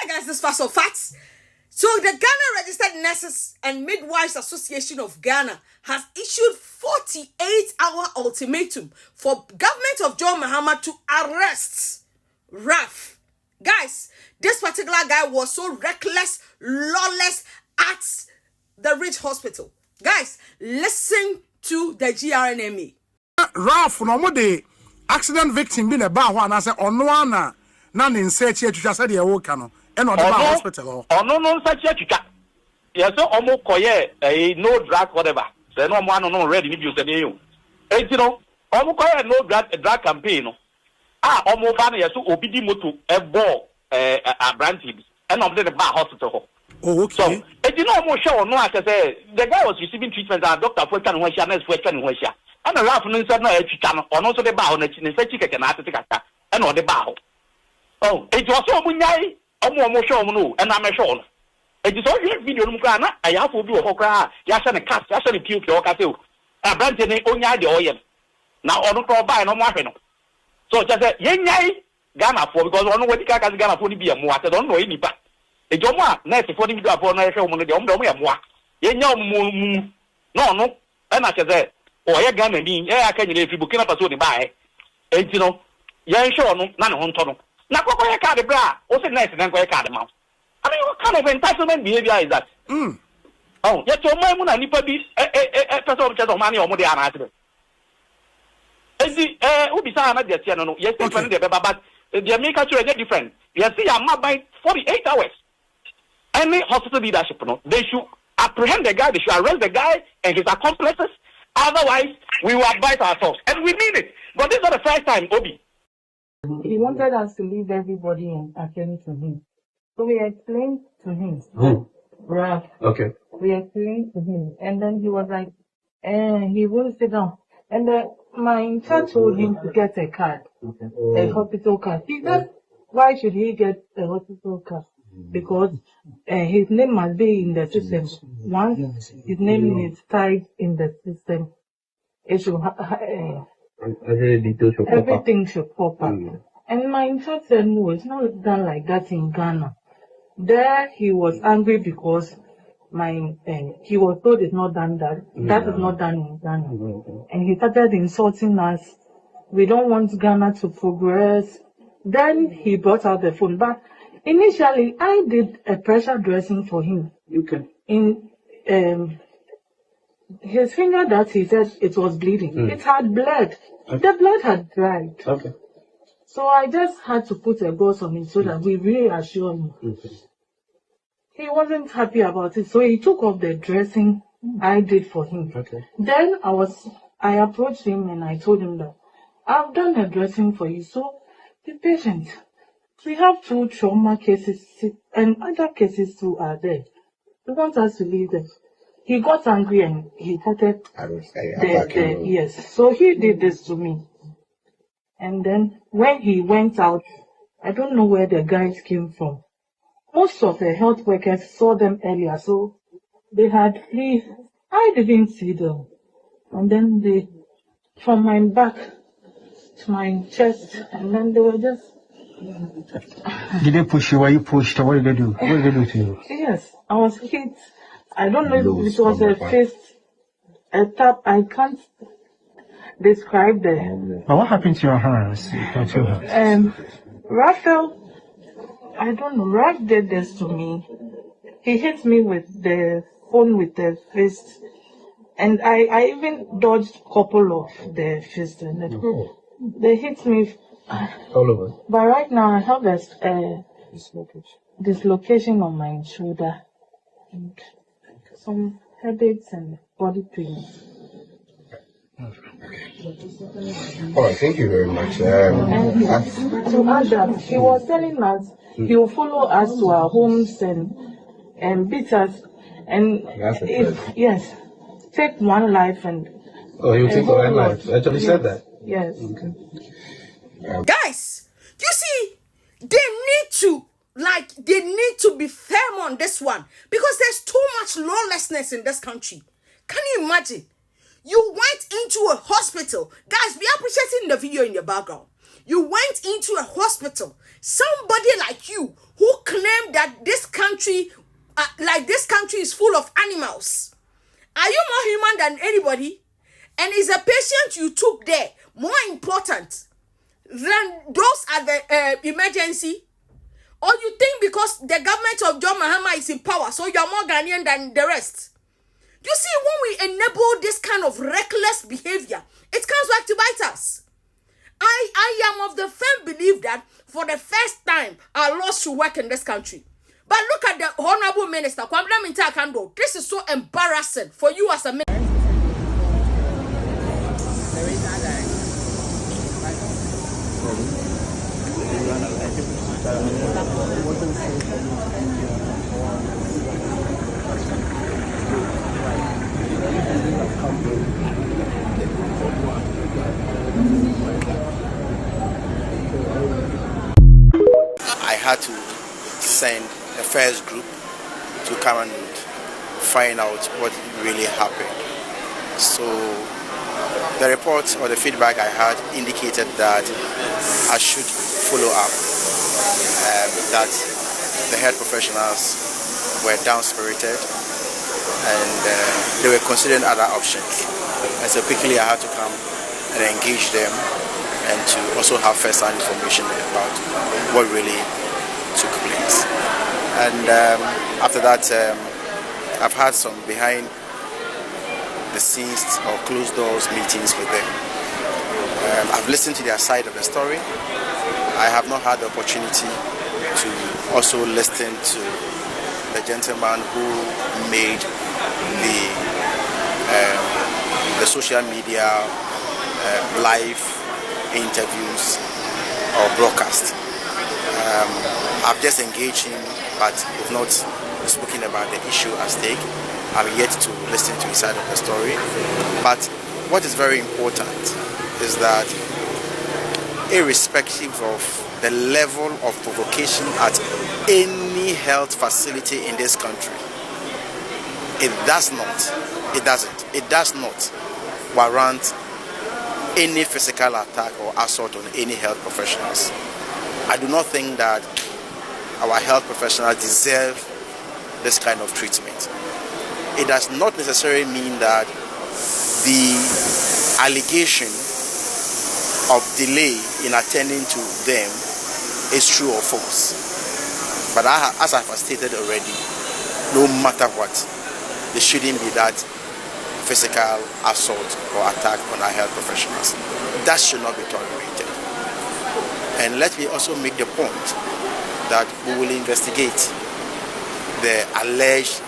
guys, this fast or facts. So the Ghana Registered Nurses and Midwives Association of Ghana has issued 48-hour ultimatum for government of John Mahama to arrest Raf. Guys, this particular guy was so reckless, lawless at the Rich Hospital. Guys, listen to the GRNMA. Raf, no more the accident victim been a bar one. I said, "Oh no, na in search here to just say the worker and not the hospital." Oh no, such a chica. Yes, so almost koye no drug whatever. So no one no ready to use the name. You know, almost koye no drug campaign. Almost ban yes, so obidi moto a ball a branches and of the bar hospital. Oh, okay. So, you know, almost sure no, I say the guy was receiving treatment at Doctor Fulton when she nurse Western when she. And the Ralph said no, or also the bar on the chin, said chicken and and on the bar. Oh, it was so munyai, almost sure no, and I'm a sure. It is all your video, Mukana. I have to do a hokra, Yasan a cast, Yasan a puke or cattle. A branch in the onya the oil. Now, on the call by no more. So just a yay, Ghana for because I don't know what the cat has Ghana for to be a more. I don't know any part. A joma, next for him to upon a show on the Omdo more. Yen no, and I said, oh, I got me, I can if you book up a soon by. And you know, yan show no, none on tunnel. Now, go a card bra, what's the next and go a card amount. I mean, what kind of entitlement behavior is that? Oh, yet your man when I nipper be a person of money or more than an who be saying that no, yes, but the American is different. You see, I'm not by 48 hours. Any hospital leadership, no, they should apprehend the guy, they should arrest the guy and his accomplices. Otherwise, we will advise ourselves. And we mean it. But this is not the first time, Obi. He wanted us to leave everybody and attend to him. So we explained to him. Ralph. Okay. We explained to him. And then he was like, he won't sit down. And my intern told him to get a card, a hospital card. He said, why should he get a hospital card? Because his name must be in the system. Once his name is tied in the system, it should everything should pop up. And my intern said, no, it's not done like that in Ghana. There he was angry because he was told it's not done that. That is not done in Ghana. And he started insulting us. We don't want Ghana to progress. Then he brought out the phone. But initially, I did a pressure dressing for him. Okay. In his finger that he said it was bleeding. It had bled. The blood had dried. Okay. So I just had to put a gauze on it so that we reassure him. He wasn't happy about it, so he took off the dressing I did for him. Okay. Then I approached him and I told him that I've done a dressing for you, so be patient. We have 2 trauma cases and other cases too are there. We want us to leave them. He got angry and he started yes. So he did this to me. And then when he went out, I don't know where the guys came from. Most of the health workers saw them earlier, so they had flee. I didn't see them. And then they, from my back to my chest, and then they were just... Did they push you? Were you pushed? Or what did they do? What did they do to you? Yes, I was hit. I don't know if it was a fist, a tap. I can't describe the... But what happened to your hands? Raphael, I don't know. Ralph did this to me. He hit me with the phone with the fist. And I even dodged a couple of the fists. And they hit me. All over. But right now I have a dislocation on my shoulder. And some headaches and body pains. All right, thank you very much. And to add that, he was telling us he will follow us to our homes and beat us. And yes, take one life and... Oh, he will take one life. Actually said that. Yes. Okay. Guys, you see, they need to be firm on this one because there's too much lawlessness in this country. Can you imagine? You went into a hospital. Guys, be appreciating the video in the background. You went into a hospital. Somebody like you who claimed that this country, this country is full of animals? Are you more human than anybody? And is a patient you took there more important than those at the emergency? Or you think because the government of John Mahama is in power, so you're more Ghanaian than the rest? You see, when we enable this kind of reckless behavior, it comes back to bite us. I am of the firm belief that for the first time, our laws should work in this country. But look at the Honorable Minister, Kwabena Minta-Kando. This is so embarrassing for you as a minister. I had to send the first group to come and find out what really happened. So the report or the feedback I had indicated that I should follow up, that the health professionals were down-spirited and they were considering other options. And so quickly I had to come and engage them and to also have first-hand information about what really took place. And after that, I've had some behind the scenes or closed doors meetings with them. I've listened to their side of the story. I have not had the opportunity to also listen to the gentleman who made the social media live interviews or broadcast. I've just engaged him, but we've not spoken about the issue at stake. I'm yet to listen to his side of the story. But what is very important is that irrespective of the level of provocation at any health facility in this country, it does not warrant any physical attack or assault on any health professionals. I do not think that our health professionals deserve this kind of treatment. It does not necessarily mean that the allegation of delay in attending to them is true or false. But as I have stated already, no matter what, there shouldn't be that physical assault or attack on our health professionals. That should not be tolerated. And let me also make the point that we will investigate the alleged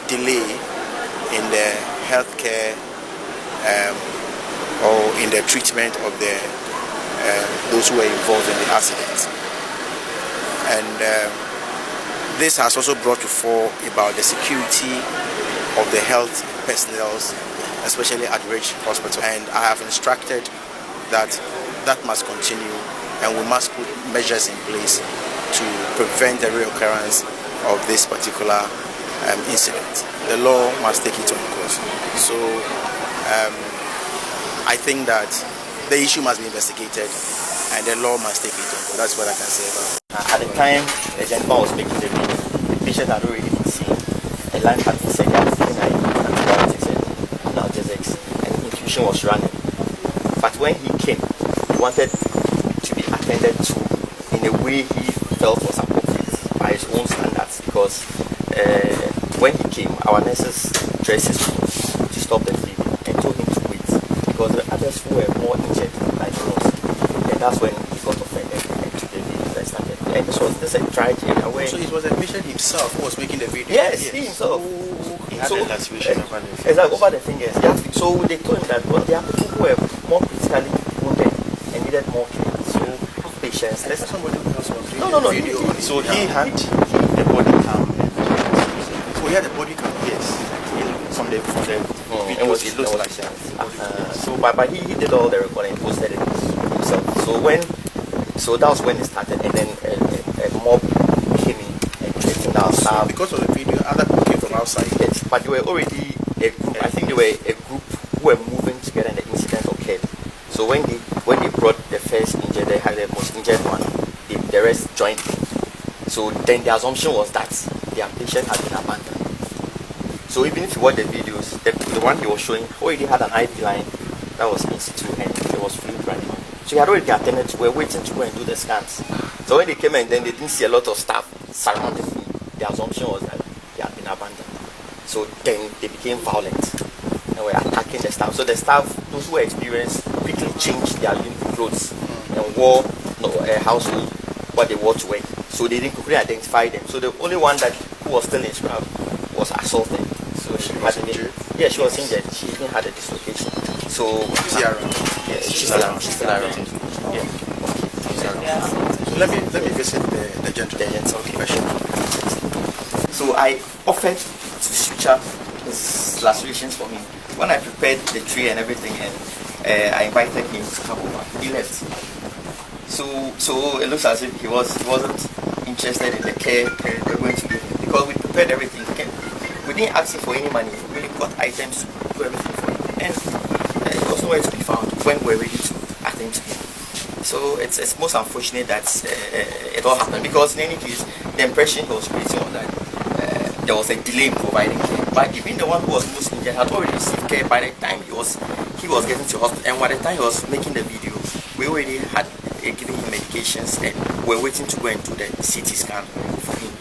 delay in the healthcare or in the treatment of those who were involved in the accident. And this has also brought to fore about the security of the health personnel, especially at Ridge Hospital. And I have instructed that must continue, and we must put measures in place to prevent the reoccurrence of this particular incident. The law must take its own course. So I think that the issue must be investigated and the law must take its own course. That's what I can say about it. At the time the gentleman was making the video, the patient had already been seen. A line had been set out, antibiotics and analgesics, and infusion was running. But when he came, he wanted to be attended to in a way he felt was appropriate by his own standards, because when he came, our nurses dressed his to stop the bleeding and told him to wait, because the others who were more injured like us, and that's when he got offended and took the video that started. And this was a tragedy in a way. So it was the patient himself who was making the video? Yes, he himself. He had a lacerations over the fingers. Exactly, over the fingers. Yeah. So they told him that there are people who were more critically wounded and needed more care. So have patience. There's somebody who was doing No. the video. So he had the body cam. So he had the body cam? Yes. From the video, it looks like so but he did all the recording, posted it himself. So that was when it started, and then a mob came in and threatened our staff. Because of the video, other people came from outside. Yes, but they were already a group. I think they were a group who were moving together and the incident occurred. So when they brought the first injured, they had the most injured one, the rest joined in. So then the assumption was that their patient had been abandoned. So even if you watch the videos, the one he was showing already had an IV line that was in situ and there was fluid running. So he had already attended to, were waiting to go and do the scans. So when they came and then they didn't see a lot of staff surrounding me, the assumption was that they had been abandoned. So then they became violent and were attacking the staff. So the staff, those who were experienced, quickly changed their clothes and wore household what they wore to work. So they didn't quickly identify them. So the only one who was still in scrap was assaulted. So she was injured. Yeah, she was injured. She even had a dislocation. So she's around. Yes, she's around. She's still around. Yeah. So let me visit the gentleman. Okay. So I offered to suture his lacerations for me. When I prepared the tray and everything, and I invited him to come over, he left. So it looks as if he wasn't interested in the care we're going to give him, because we prepared everything. We didn't ask him for any money. We really got items to do everything for him, and he was nowhere to be found when we were ready to attend to him. So it's most unfortunate that it all happened, because in any case, the impression he was creating was that there was a delay in providing care. But even the one who was most injured had already received care by the time he was getting to hospital, and by the time he was making the video, we already had given him medications and we're waiting to go and do the CT scan for him.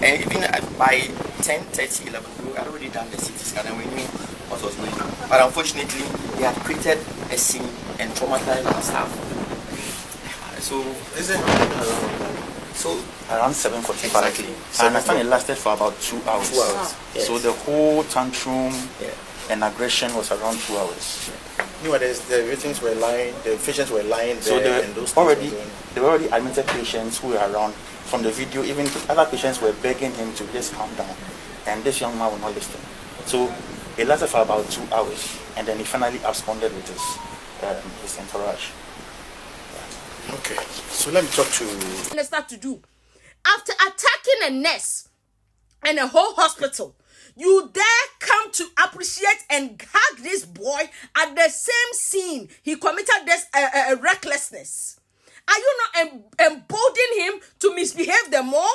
And even by 10:30, 11, we had already done the CT scan and we knew what was going on. But unfortunately, they had created a scene and traumatized our staff. So Is it so around 7:45. Exactly. I understand it lasted for about 2 hours. 2 hours? Yes. So the whole tantrum and aggression was around 2 hours. Nowadays, the victims were lying, the patients were lying So there, and those things there were already admitted patients who were around. From the video, even other patients were begging him to just calm down, and this young man would not listen. So it lasted for about 2 hours, and then he finally absconded with his entourage. Okay, so let me talk to. Start to do after attacking a nurse and a whole hospital. You dare come to appreciate and hug this boy at the same scene he committed this recklessness? Are you not emboldening him to misbehave the more?